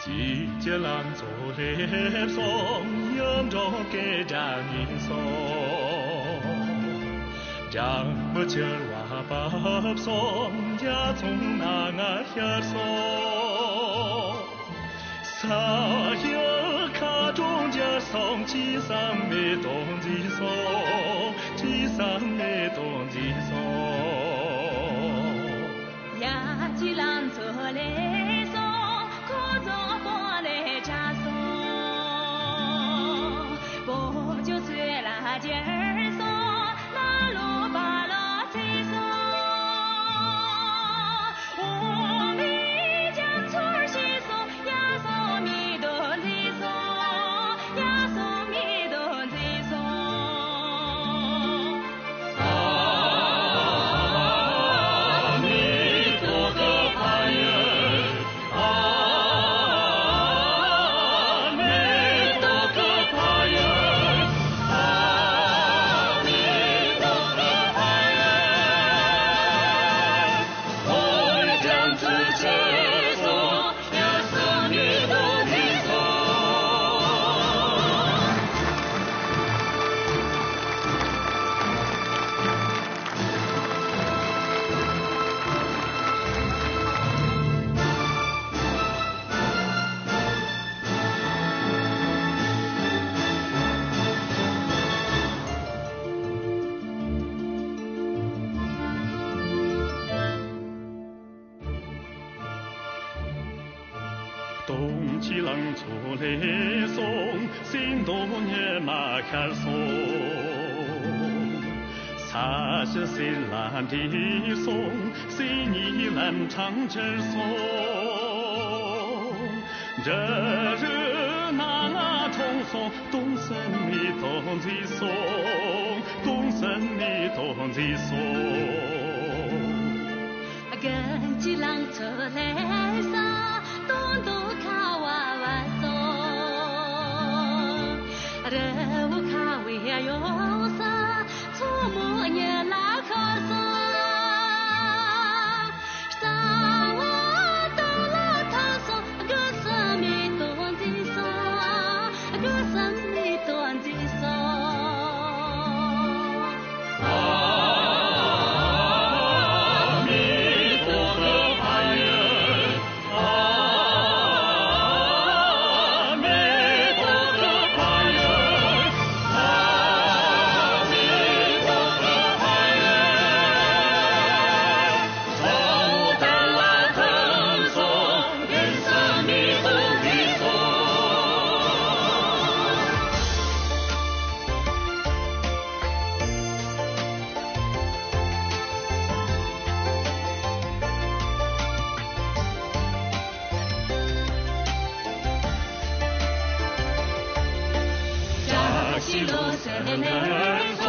季节郎做来送，迎着给张你送，张不起哇把送，家从那个下送，啥有卡中间送，几上没东西送，几上没东西送。呀，季郎做来送，可做不来扎送，不就随了劲儿送，那路把路再送。我们家村儿西送，呀送米多再送，呀送米多再送。冬季郎出来送，新冬也马开送，啥是新郎的送，新衣兰长着送，这日那重送，东升你东西送，东升你东西送。跟季郎出来送，东东卡娃娃送，人物卡为呀用送，出木也拉可送，上我到了他送，个生命东西送，个生命东西送。西罗山来送，